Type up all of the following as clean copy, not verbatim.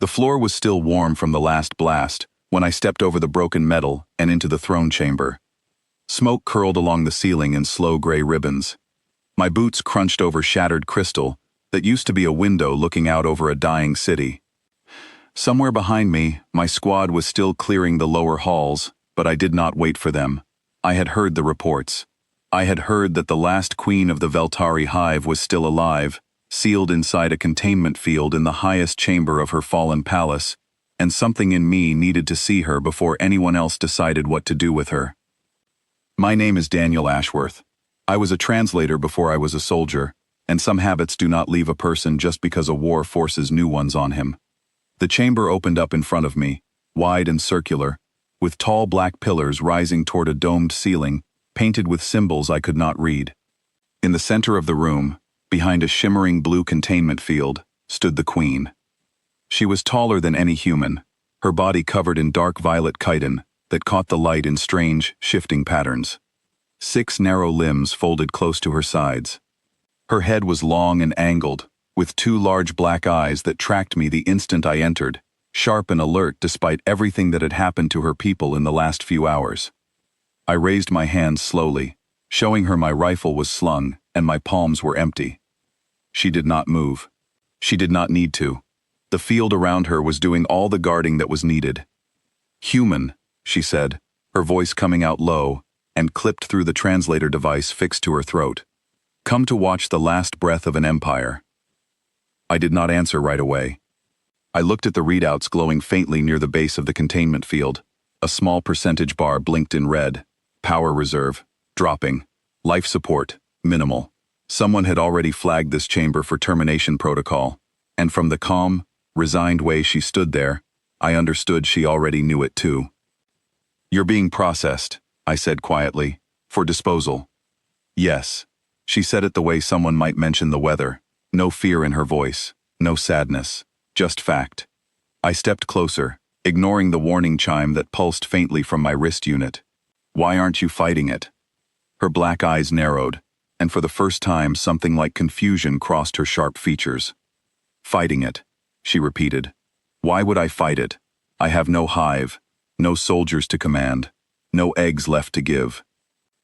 The floor was still warm from the last blast when I stepped over the broken metal and into the throne chamber. Smoke curled along the ceiling in slow gray ribbons. My boots crunched over shattered crystal that used to be a window looking out over a dying city. Somewhere behind me, my squad was still clearing the lower halls, but I did not wait for them. I had heard the reports. I had heard that the last queen of the Veltari hive was still alive, sealed inside a containment field in the highest chamber of her fallen palace, and something in me needed to see her before anyone else decided what to do with her. My name is Daniel Ashworth. I was a translator before I was a soldier, and some habits do not leave a person just because a war forces new ones on him. The chamber opened up in front of me, wide and circular, with tall black pillars rising toward a domed ceiling, painted with symbols I could not read. In the center of the room, behind a shimmering blue containment field, stood the queen. She was taller than any human, her body covered in dark violet chitin that caught the light in strange, shifting patterns. 6 narrow limbs folded close to her sides. Her head was long and angled, with 2 large black eyes that tracked me the instant I entered, sharp and alert despite everything that had happened to her people in the last few hours. I raised my hands slowly, showing her my rifle was slung and my palms were empty. She did not move. She did not need to. The field around her was doing all the guarding that was needed. "Human," she said, her voice coming out low and clipped through the translator device fixed to her throat. "Come to watch the last breath of an empire." I did not answer right away. I looked at the readouts glowing faintly near the base of the containment field. A small percentage bar blinked in red. Power reserve, dropping. Life support, minimal. Someone had already flagged this chamber for termination protocol, and from the calm, resigned way she stood there, I understood she already knew it too. "You're being processed," I said quietly, "for disposal." "Yes." She said it the way someone might mention the weather. No fear in her voice, no sadness, just fact. I stepped closer, ignoring the warning chime that pulsed faintly from my wrist unit. "Why aren't you fighting it?" Her black eyes narrowed, and for the first time something like confusion crossed her sharp features. "Fighting it," she repeated. "Why would I fight it? I have no hive, no soldiers to command, no eggs left to give.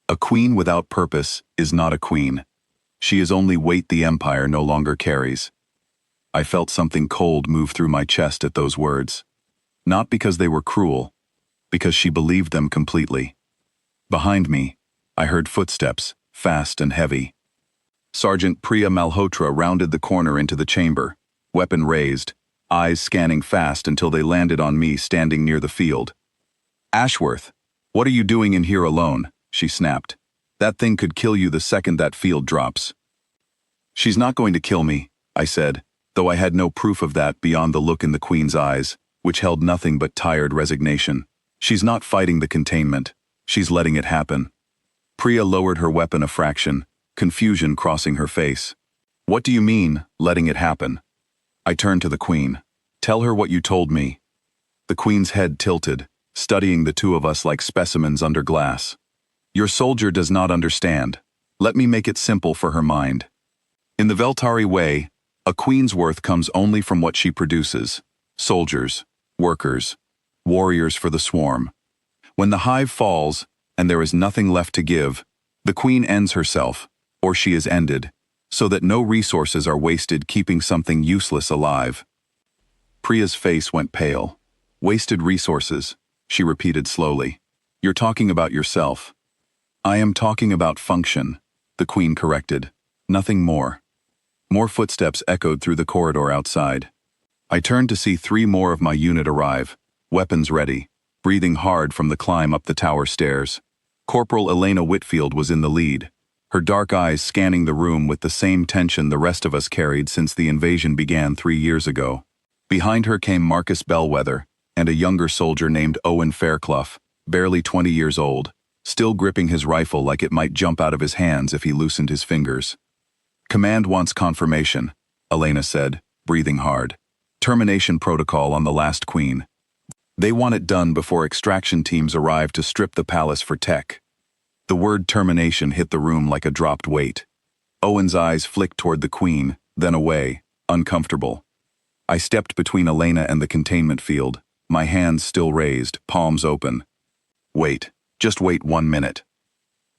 A queen without purpose is not a queen. She is only weight the empire no longer carries." I felt something cold move through my chest at those words. Not because they were cruel, because she believed them completely. Behind me, I heard footsteps, fast and heavy. Sergeant Priya Malhotra rounded the corner into the chamber, weapon raised, eyes scanning fast until they landed on me standing near the field. "Ashworth, what are you doing in here alone?" she snapped. "That thing could kill you the second that field drops." "She's not going to kill me," I said, though I had no proof of that beyond the look in the Queen's eyes, which held nothing but tired resignation. "She's not fighting the containment. She's letting it happen." Priya lowered her weapon a fraction, confusion crossing her face. "What do you mean, letting it happen?" I turned to the Queen. "Tell her what you told me." The Queen's head tilted, studying the two of us like specimens under glass. "Your soldier does not understand. Let me make it simple for her mind. In the Veltari way, a queen's worth comes only from what she produces. Soldiers, workers, warriors for the swarm. When the hive falls, and there is nothing left to give, the queen ends herself, or she is ended, so that no resources are wasted keeping something useless alive." Priya's face went pale. "Wasted resources," she repeated slowly. "You're talking about yourself." "I am talking about function," the Queen corrected. "Nothing more." More footsteps echoed through the corridor outside. I turned to see 3 more of my unit arrive, weapons ready, breathing hard from the climb up the tower stairs. Corporal Elena Whitfield was in the lead, her dark eyes scanning the room with the same tension the rest of us carried since the invasion began 3 years ago. Behind her came Marcus Bellwether and a younger soldier named Owen Fairclough, barely 20 years old, still gripping his rifle like it might jump out of his hands if he loosened his fingers. "Command wants confirmation," Elena said, breathing hard. "Termination protocol on the last queen. They want it done before extraction teams arrive to strip the palace for tech." The word termination hit the room like a dropped weight. Owen's eyes flicked toward the Queen, then away, uncomfortable. I stepped between Elena and the containment field, my hands still raised, palms open. Wait, just wait 1 minute.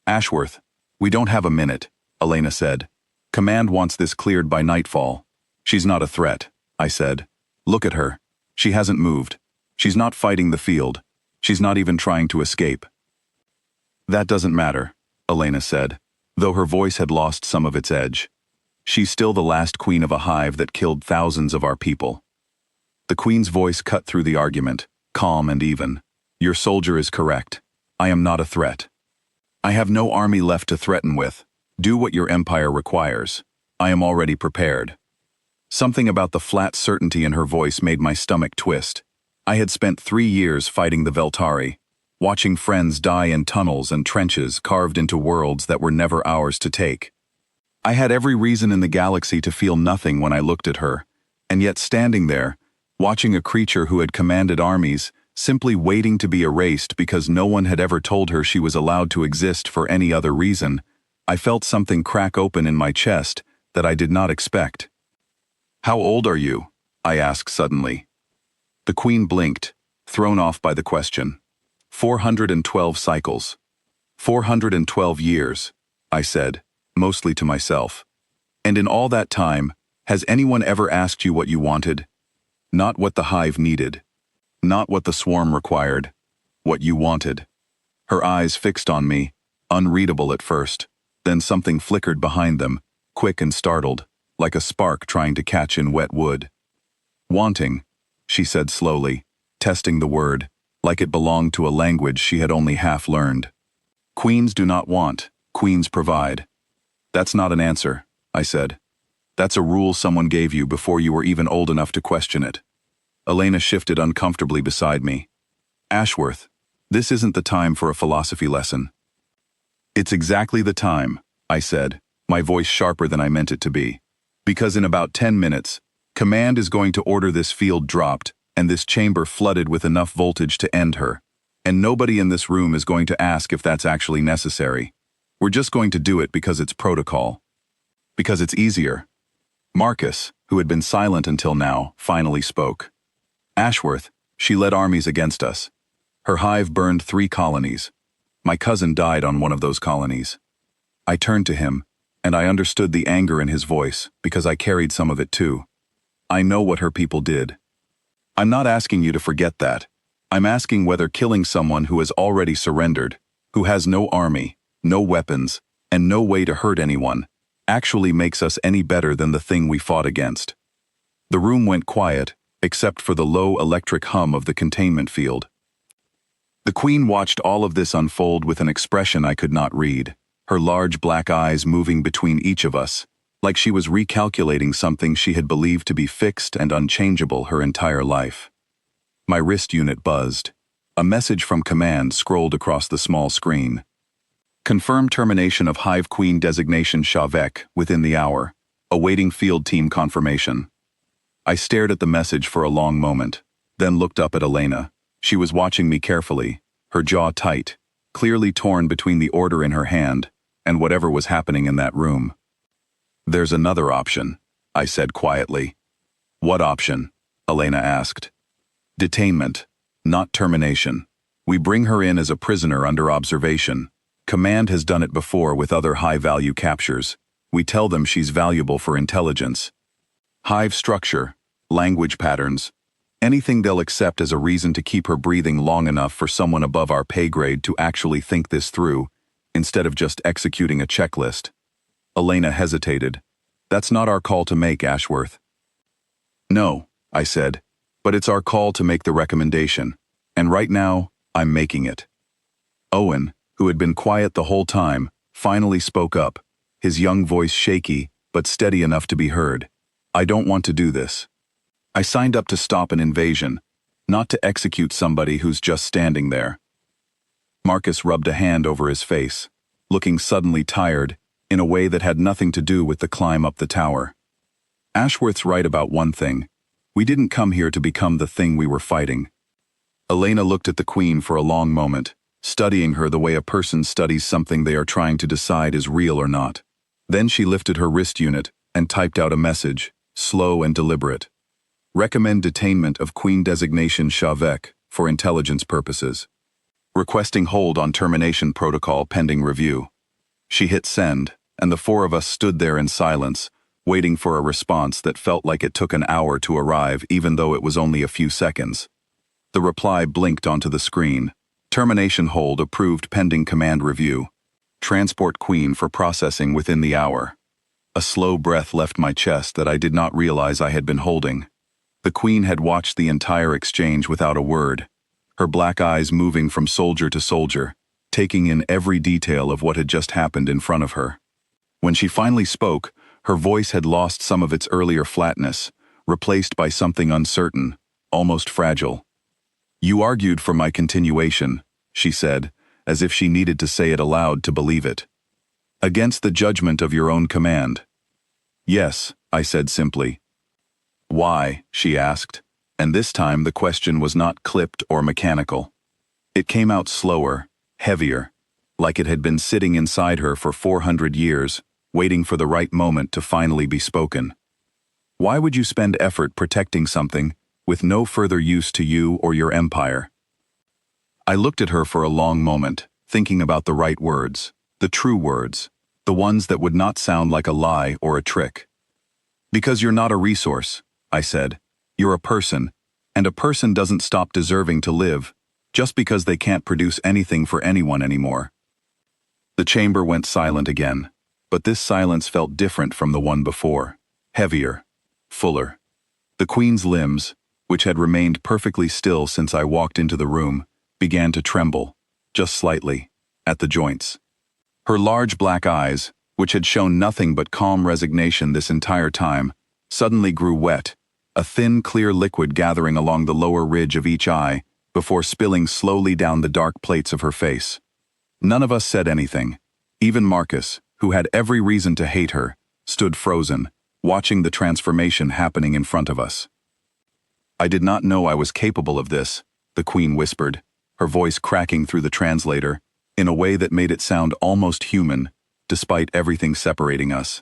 Ashworth, we don't have a minute, Elena said. Command wants this cleared by nightfall. She's not a threat, I said. Look at her. She hasn't moved. She's not fighting the field. She's not even trying to escape. That doesn't matter, Elena said, though her voice had lost some of its edge. She's still the last queen of a hive that killed thousands of our people. The queen's voice cut through the argument, calm and even. Your soldier is correct. I am not a threat. I have no army left to threaten with. Do what your empire requires. I am already prepared. Something about the flat certainty in her voice made my stomach twist. I had spent 3 years fighting the Veltari, watching friends die in tunnels and trenches carved into worlds that were never ours to take. I had every reason in the galaxy to feel nothing when I looked at her, and yet standing there, watching a creature who had commanded armies, simply waiting to be erased because no one had ever told her she was allowed to exist for any other reason, I felt something crack open in my chest that I did not expect. How old are you? I asked suddenly. The queen blinked, thrown off by the question. 412 cycles. 412 years, I said, mostly to myself. And in all that time, has anyone ever asked you what you wanted? Not what the hive needed. Not what the swarm required. What you wanted. Her eyes fixed on me, unreadable at first, then something flickered behind them, quick and startled, like a spark trying to catch in wet wood. Wanting, she said slowly, testing the word, like it belonged to a language she had only half learned. Queens do not want, queens provide. That's not an answer, I said. That's a rule someone gave you before you were even old enough to question it. Elena shifted uncomfortably beside me. Ashworth, this isn't the time for a philosophy lesson. It's exactly the time, I said, my voice sharper than I meant it to be. Because in about 10 minutes, Command is going to order this field dropped and this chamber flooded with enough voltage to end her. And nobody in this room is going to ask if that's actually necessary. We're just going to do it because it's protocol. Because it's easier. Marcus, who had been silent until now, finally spoke. Ashworth, she led armies against us. Her hive burned 3 colonies. My cousin died on one of those colonies. I turned to him, and I understood the anger in his voice because I carried some of it too. I know what her people did. I'm not asking you to forget that. I'm asking whether killing someone who has already surrendered, who has no army, no weapons, and no way to hurt anyone, actually makes us any better than the thing we fought against. The room went quiet, except for the low electric hum of the containment field. The queen watched all of this unfold with an expression I could not read, her large black eyes moving between each of us, like she was recalculating something she had believed to be fixed and unchangeable her entire life. My wrist unit buzzed. A message from Command scrolled across the small screen. Confirm termination of Hive Queen designation Shavek within the hour. Awaiting field team confirmation. I stared at the message for a long moment, then looked up at Elena. She was watching me carefully, her jaw tight, clearly torn between the order in her hand and whatever was happening in that room. There's another option, I said quietly. What option? Elena asked. Detainment, not termination. We bring her in as a prisoner under observation. Command has done it before with other high-value captures. We tell them she's valuable for intelligence. Hive structure, language patterns, anything they'll accept as a reason to keep her breathing long enough for someone above our pay grade to actually think this through, instead of just executing a checklist. Elena hesitated. That's not our call to make, Ashworth. No, I said, but it's our call to make the recommendation, and right now, I'm making it. Owen, who had been quiet the whole time, finally spoke up, his young voice shaky, but steady enough to be heard. I don't want to do this. I signed up to stop an invasion, not to execute somebody who's just standing there. Marcus rubbed a hand over his face, looking suddenly tired, in a way that had nothing to do with the climb up the tower. Ashworth's right about one thing. We didn't come here to become the thing we were fighting. Elena looked at the queen for a long moment, studying her the way a person studies something they are trying to decide is real or not. Then she lifted her wrist unit and typed out a message, slow and deliberate. Recommend detainment of Queen designation Shavek for intelligence purposes. Requesting hold on termination protocol pending review. She hit send, and the four of us stood there in silence, waiting for a response that felt like it took an hour to arrive even though it was only a few seconds. The reply blinked onto the screen. Termination hold approved pending command review. Transport Queen for processing within the hour. A slow breath left my chest that I did not realize I had been holding. The Queen had watched the entire exchange without a word, her black eyes moving from soldier to soldier, taking in every detail of what had just happened in front of her. When she finally spoke, her voice had lost some of its earlier flatness, replaced by something uncertain, almost fragile. "You argued for my continuation," she said, as if she needed to say it aloud to believe it. "Against the judgment of your own command." "Yes," I said simply. "Why?" she asked, and this time the question was not clipped or mechanical. It came out slower, heavier, like it had been sitting inside her for 400 years, waiting for the right moment to finally be spoken. "Why would you spend effort protecting something with no further use to you or your empire?" I looked at her for a long moment, thinking about the right words, the true words, the ones that would not sound like a lie or a trick. "Because you're not a resource," I said. "You're a person, and a person doesn't stop deserving to live just because they can't produce anything for anyone anymore." The chamber went silent again, but this silence felt different from the one before, heavier, fuller. The Queen's limbs, which had remained perfectly still since I walked into the room, began to tremble, just slightly, at the joints. Her large black eyes, which had shown nothing but calm resignation this entire time, suddenly grew wet, a thin, clear liquid gathering along the lower ridge of each eye before spilling slowly down the dark plates of her face. None of us said anything. Even Marcus, who had every reason to hate her, stood frozen, watching the transformation happening in front of us. "I did not know I was capable of this," the Queen whispered, her voice cracking through the translator, in a way that made it sound almost human, despite everything separating us.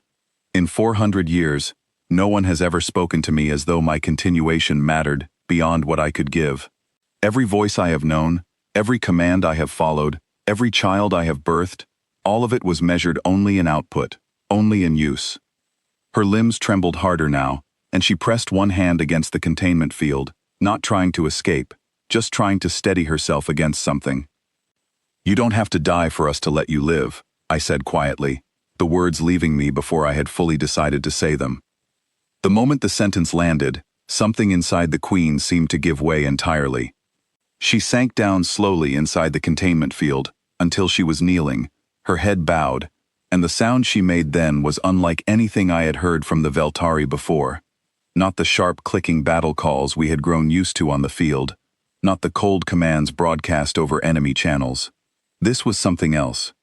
"In 400 years, no one has ever spoken to me as though my continuation mattered beyond what I could give. Every voice I have known, every command I have followed, every child I have birthed, all of it was measured only in output, only in use." Her limbs trembled harder now, and she pressed one hand against the containment field, not trying to escape, just trying to steady herself against something. "You don't have to die for us to let you live," I said quietly, the words leaving me before I had fully decided to say them. The moment the sentence landed, something inside the Queen seemed to give way entirely. She sank down slowly inside the containment field, until she was kneeling, her head bowed, and the sound she made then was unlike anything I had heard from the Veltari before. Not the sharp clicking battle calls we had grown used to on the field, not the cold commands broadcast over enemy channels. This was something else.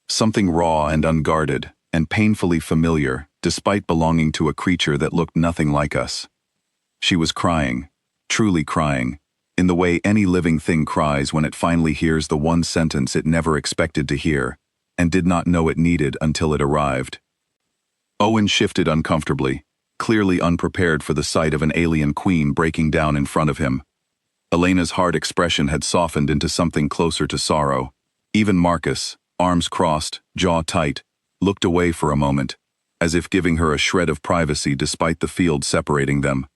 Something raw and unguarded, and painfully familiar, despite belonging to a creature that looked nothing like us. She was crying, truly crying, in the way any living thing cries when it finally hears the one sentence it never expected to hear, and did not know it needed until it arrived. Owen shifted uncomfortably, clearly unprepared for the sight of an alien queen breaking down in front of him. Elena's hard expression had softened into something closer to sorrow. Even Marcus, arms crossed, jaw tight, looked away for a moment, as if giving her a shred of privacy despite the field separating them.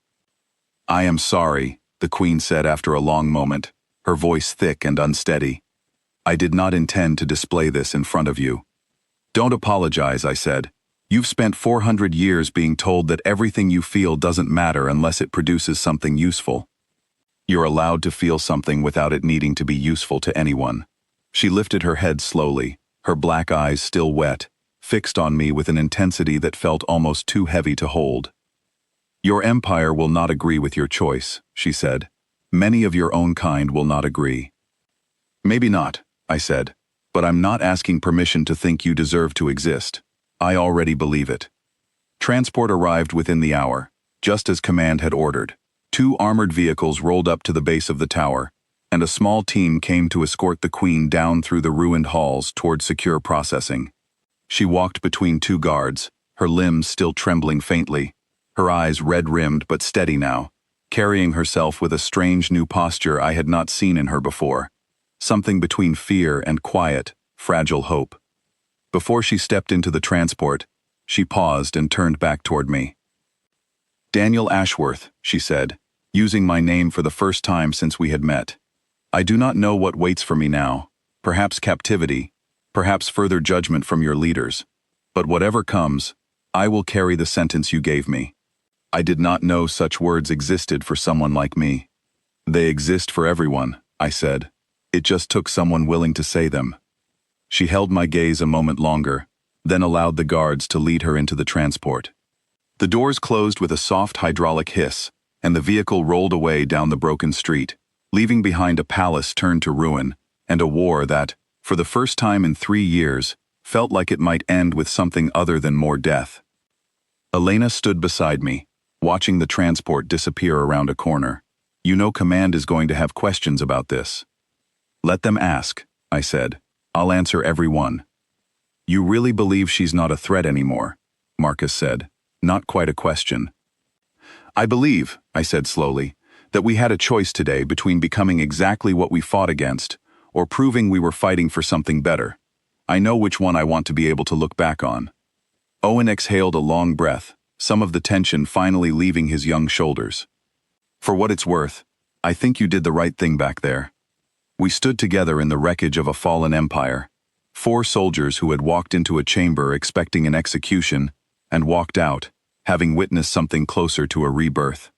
"I am sorry," the Queen said after a long moment, her voice thick and unsteady. "I did not intend to display this in front of you." "Don't apologize," I said. "You've spent 400 years being told that everything you feel doesn't matter unless it produces something useful. You're allowed to feel something without it needing to be useful to anyone." She lifted her head slowly, her black eyes still wet, fixed on me with an intensity that felt almost too heavy to hold. "Your empire will not agree with your choice," she said. "Many of your own kind will not agree." "Maybe not," I said, "but I'm not asking permission to think you deserve to exist. I already believe it." Transport arrived within the hour, just as command had ordered. 2 armored vehicles rolled up to the base of the tower, and a small team came to escort the Queen down through the ruined halls toward secure processing. She walked between 2 guards, her limbs still trembling faintly, her eyes red-rimmed but steady now, carrying herself with a strange new posture I had not seen in her before, something between fear and quiet, fragile hope. Before she stepped into the transport, she paused and turned back toward me. "Daniel Ashworth," she said, using my name for the first time since we had met. "I do not know what waits for me now, perhaps captivity, perhaps further judgment from your leaders. But whatever comes, I will carry the sentence you gave me." I did not know such words existed for someone like me. "They exist for everyone," I said. "It just took someone willing to say them." She held my gaze a moment longer, then allowed the guards to lead her into the transport. The doors closed with a soft hydraulic hiss, and the vehicle rolled away down the broken street, leaving behind a palace turned to ruin, and a war that, for the first time in 3 years, felt like it might end with something other than more death. Elena stood beside me, watching the transport disappear around a corner. "You know Command is going to have questions about this." "Let them ask," I said. "I'll answer every one." "You really believe she's not a threat anymore?" Marcus said. Not quite a question. "I believe," I said slowly, "that we had a choice today between becoming exactly what we fought against, or proving we were fighting for something better. I know which one I want to be able to look back on." Owen exhaled a long breath, some of the tension finally leaving his young shoulders. "For what it's worth, I think you did the right thing back there." We stood together in the wreckage of a fallen empire, 4 soldiers who had walked into a chamber expecting an execution, and walked out, having witnessed something closer to a rebirth.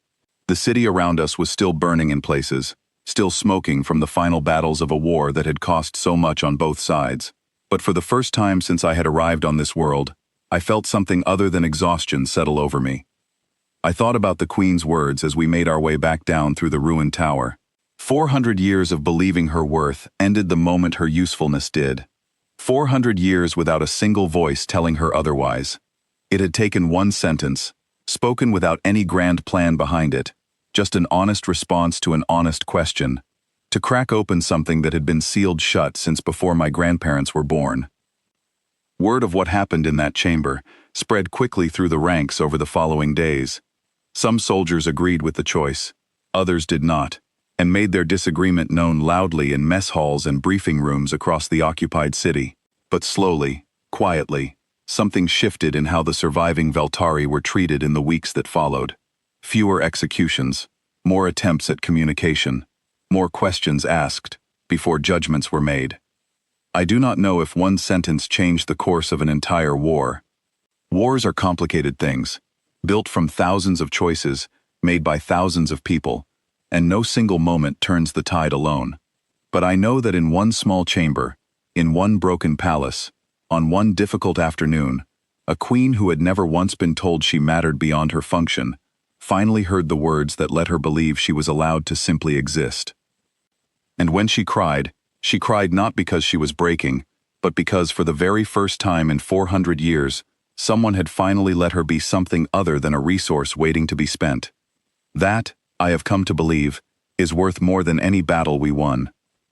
The city around us was still burning in places, still smoking from the final battles of a war that had cost so much on both sides. But for the first time since I had arrived on this world, I felt something other than exhaustion settle over me. I thought about the Queen's words as we made our way back down through the ruined tower. 400 years of believing her worth ended the moment her usefulness did. 400 years without a single voice telling her otherwise. It had taken one sentence, spoken without any grand plan behind it, just an honest response to an honest question, to crack open something that had been sealed shut since before my grandparents were born. Word of what happened in that chamber spread quickly through the ranks over the following days. Some soldiers agreed with the choice, others did not, and made their disagreement known loudly in mess halls and briefing rooms across the occupied city. But slowly, quietly, something shifted in how the surviving Veltari were treated in the weeks that followed. Fewer executions, more attempts at communication, more questions asked before judgments were made. I do not know if one sentence changed the course of an entire war. Wars are complicated things, built from thousands of choices, made by thousands of people, and no single moment turns the tide alone. But I know that in one small chamber, in one broken palace, on one difficult afternoon, a queen who had never once been told she mattered beyond her function, finally heard the words that let her believe she was allowed to simply exist. And when she cried not because she was breaking, but because for the very first time in 400 years, someone had finally let her be something other than a resource waiting to be spent. That, I have come to believe, is worth more than any battle we won.